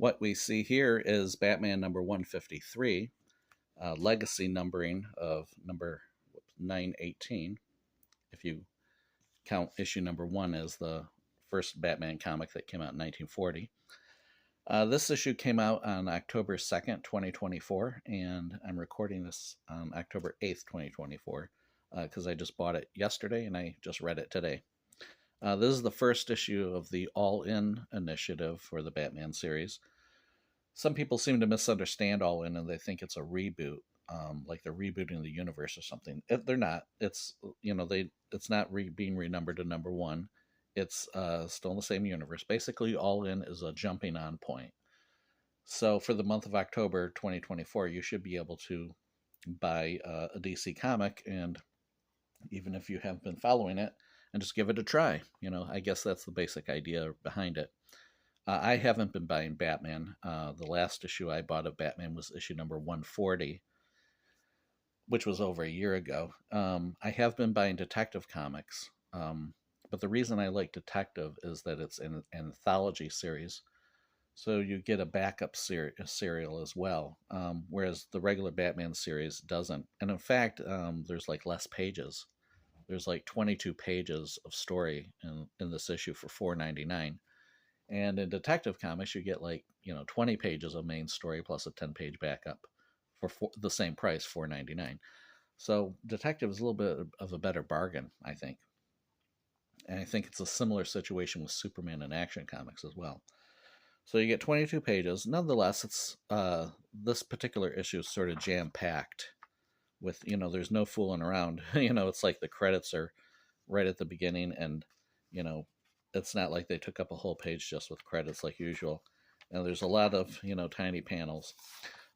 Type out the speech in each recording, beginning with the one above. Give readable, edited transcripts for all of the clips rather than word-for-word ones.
What we see here is Batman number 153, legacy numbering of number 918. If you count issue number 1 as the first Batman comic that came out in 1940. This issue came out on October 2nd, 2024, and I'm recording this on October 8th, 2024, because I just bought it yesterday and I just read it today. This is the first issue of the All In initiative for the Batman series. Some people seem to misunderstand All In and they think it's a reboot, like they're rebooting the universe or something. They're not. It's it's not being renumbered to number 1. It's still in the same universe. Basically, All In is a jumping on point. So for the month of October 2024, you should be able to buy a DC comic, and even if you haven't been following it, and just give it a try. I guess that's the basic idea behind it. I haven't been buying Batman. The last issue I bought of Batman was issue number 140, which was over a year ago. I have been buying Detective Comics, but the reason I like Detective is that it's an anthology series, so you get a backup serial as well, whereas the regular Batman series doesn't. And in fact, there's like less pages. There's like 22 pages of story in this issue for $4.99. And in Detective Comics, you get 20 pages of main story plus a 10-page backup for the same price, $4.99. So Detective is a little bit of a better bargain, I think. And I think it's a similar situation with Superman and Action Comics as well. So you get 22 pages. Nonetheless, it's this particular issue is sort of jam-packed with, there's no fooling around. It's like the credits are right at the beginning, and, it's not like they took up a whole page just with credits like usual. And there's a lot of, tiny panels.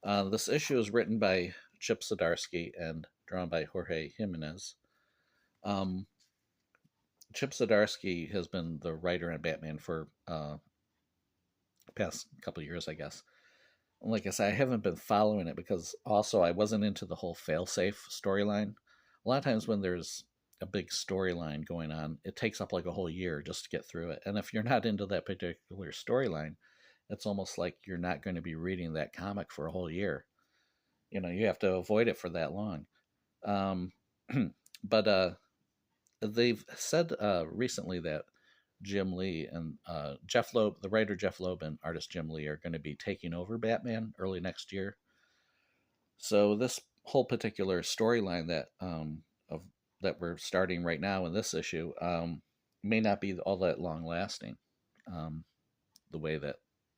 This issue is written by Chip Zdarsky and drawn by Jorge Jimenez. Chip Zdarsky has been the writer on Batman for past couple of years, I guess. Like I said, I haven't been following it because also I wasn't into the whole failsafe storyline. A lot of times when there's a big storyline going on, it takes up like a whole year just to get through it. And if you're not into that particular storyline, it's almost like you're not going to be reading that comic for a whole year. You have to avoid it for that long. But they've said recently that Jim Lee and Jeff Loeb, the writer Jeff Loeb and artist Jim Lee, are going to be taking over Batman early next year. So this whole particular storyline that we're starting right now in this issue may not be all that long lasting, the way that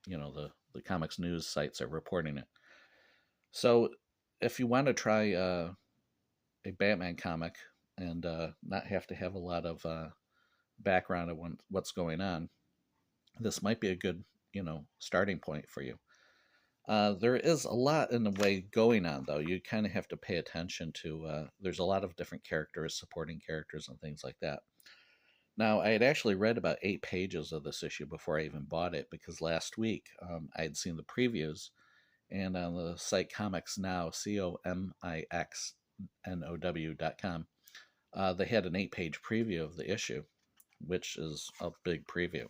the comics news sites are reporting it. So if you want to try a Batman comic and not have to have a lot of background of what's going on, this might be a good starting point for you. There is a lot in the way going on, though. You kind of have to pay attention to there's a lot of different characters, supporting characters and things like that. Now, I had actually read about 8 pages of this issue before I even bought it, because last week I had seen the previews, and on the site Comics Now, COMIXNOW.com, they had an 8-page preview of the issue, which is a big preview,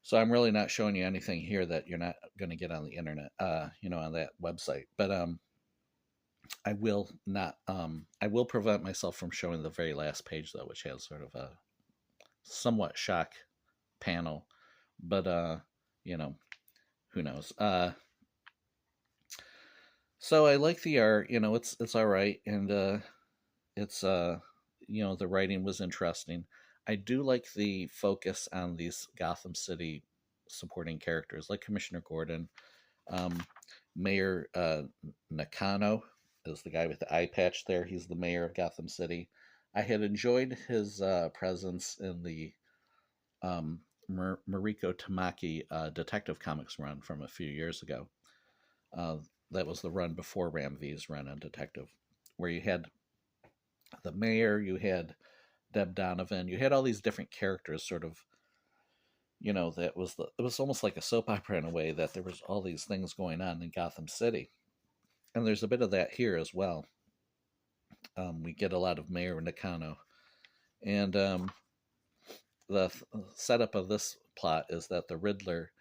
So I'm really not showing you anything here that you're not going to get on the internet, on that website. But I will not. I will prevent myself from showing the very last page, though, which has sort of a somewhat shock panel. But who knows? So I like the art. It's all right, and it's the writing was interesting. I do like the focus on these Gotham City supporting characters like Commissioner Gordon. Mayor Nakano is the guy with the eye patch there. He's the mayor of Gotham City. I had enjoyed his presence in the Mariko Tamaki Detective Comics run from a few years ago. That was the run before Ram V's run on Detective, where you had the mayor, you had Deb Donovan, you had all these different characters sort of, it was almost like a soap opera in a way, that there was all these things going on in Gotham City. And there's a bit of that here as well. We get a lot of Mayor Nakano. And the setup of this plot is that the Riddler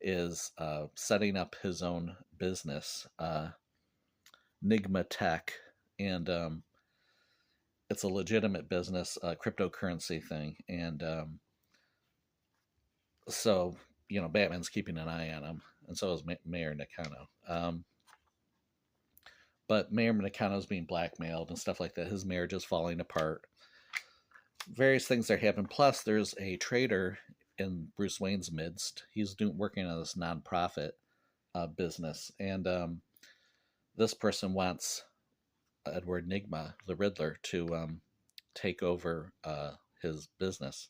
is setting up his own business, Nigma Tech, and it's a legitimate business, cryptocurrency thing, and so Batman's keeping an eye on him, and so is Mayor Nakano. But Mayor Nakano's being blackmailed and stuff like that. His marriage is falling apart. Various things are happening. Plus, there's a traitor in Bruce Wayne's midst. He's working on this nonprofit business, and this person wants Edward Nigma, the Riddler, to take over his business.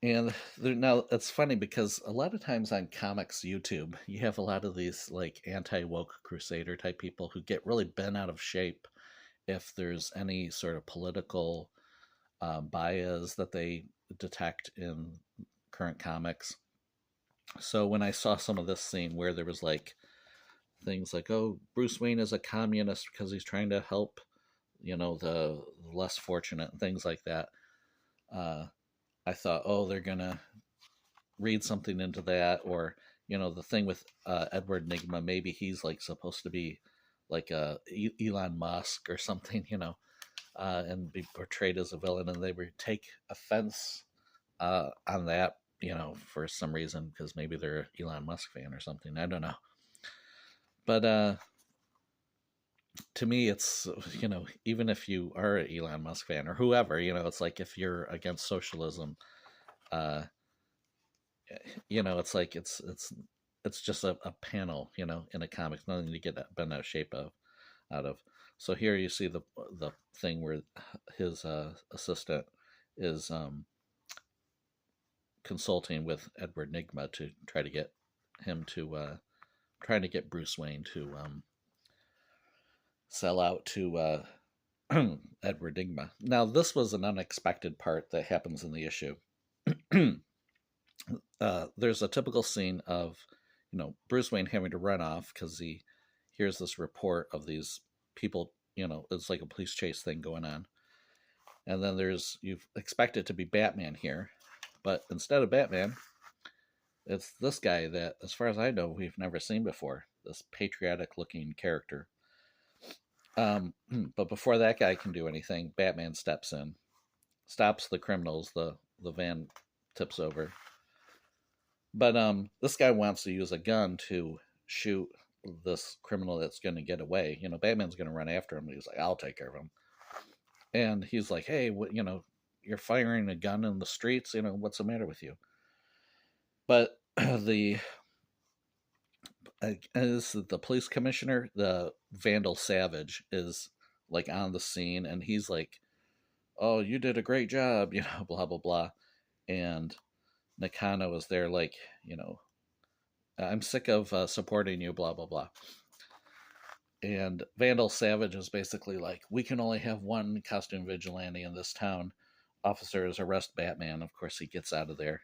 And now it's funny because a lot of times on comics YouTube, you have a lot of these like anti-woke crusader type people who get really bent out of shape if there's any sort of political bias that they detect in current comics. So when I saw some of this scene where there was like things like, oh, Bruce Wayne is a communist because he's trying to help, the less fortunate and things like that, I thought, oh, they're gonna read something into that, or the thing with Edward Nigma, maybe he's like supposed to be like Elon Musk or something, and be portrayed as a villain, and they would take offense on that, for some reason, because maybe they're an Elon Musk fan or something. I don't know. But to me, it's, even if you are an Elon Musk fan or whoever, it's like if you're against socialism, it's like it's just a panel, in a comic, nothing to get bent out of shape out of. So here you see the thing where his assistant is consulting with Edward Nigma to try to get him to trying to get Bruce Wayne to sell out to Edward Nigma. Now this was an unexpected part that happens in the issue. There's a typical scene of Bruce Wayne having to run off because he hears this report of these people. It's like a police chase thing going on, and then you expect it to be Batman here, but instead of Batman, it's this guy that, as far as I know, we've never seen before. This patriotic-looking character. But before that guy can do anything, Batman steps in, stops the criminals. The van tips over. But this guy wants to use a gun to shoot this criminal that's going to get away. Batman's going to run after him. He's like, I'll take care of him. And he's like, hey, you're firing a gun in the streets. What's the matter with you? But the police commissioner, the Vandal Savage, is like on the scene, and he's like, oh, you did a great job, blah, blah, blah. And Nakano was there like, I'm sick of supporting you, blah, blah, blah. And Vandal Savage is basically like, we can only have one costume vigilante in this town. Officers, arrest Batman. Of course, he gets out of there.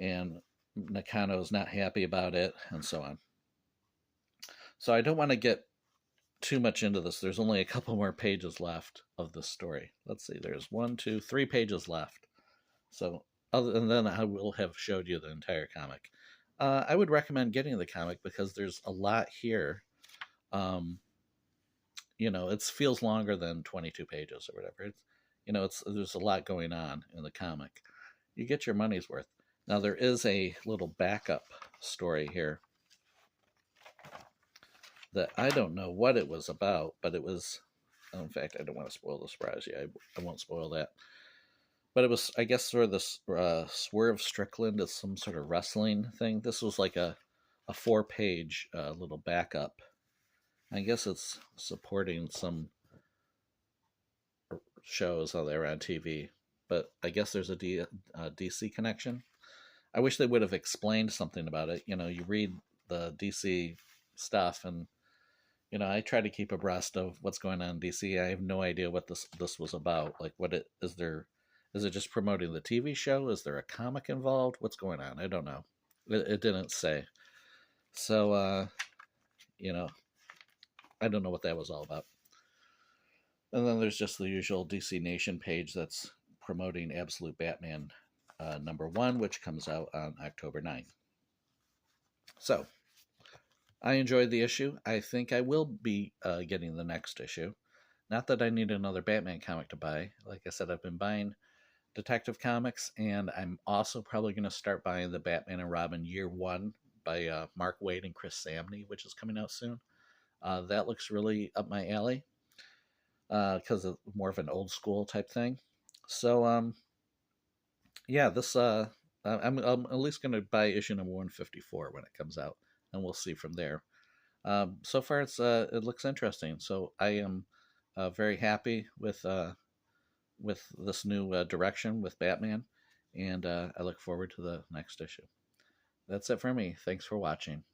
And Nakano is not happy about it, and so on. So I don't want to get too much into this. There's only a couple more pages left of this story. Let's see, there's 1, 2, 3 pages left. So other than then, I will have showed you the entire comic. I would recommend getting the comic because there's a lot here. It feels longer than 22 pages or whatever. There's a lot going on in the comic. You get your money's worth. Now there is a little backup story here that I don't know what it was about, but it was, in fact, I don't want to spoil the surprise yet. I won't spoil that. But it was, I guess, sort of this Swerve Strickland is some sort of wrestling thing. This was like a 4-page little backup. I guess it's supporting some shows that are on TV, but I guess there's a DC connection. I wish they would have explained something about it. You read the DC stuff, and I try to keep abreast of what's going on in DC. I have no idea what this was about. Like, is it just promoting the TV show? Is there a comic involved? What's going on? I don't know. It didn't say. So, I don't know what that was all about. And then there's just the usual DC Nation page that's promoting Absolute Batman #1, which comes out on October 9th. So I enjoyed the issue. I think I will be getting the next issue. Not that I need another Batman comic to buy. Like I said, I've been buying Detective Comics, and I'm also probably going to start buying the Batman and Robin Year One by Mark Waid and Chris Samney, which is coming out soon. That looks really up my alley because of more of an old school type thing. So, yeah, this I'm at least going to buy issue number 154 when it comes out, and we'll see from there. So far, it looks interesting. So I am very happy with this new direction with Batman, and I look forward to the next issue. That's it for me. Thanks for watching.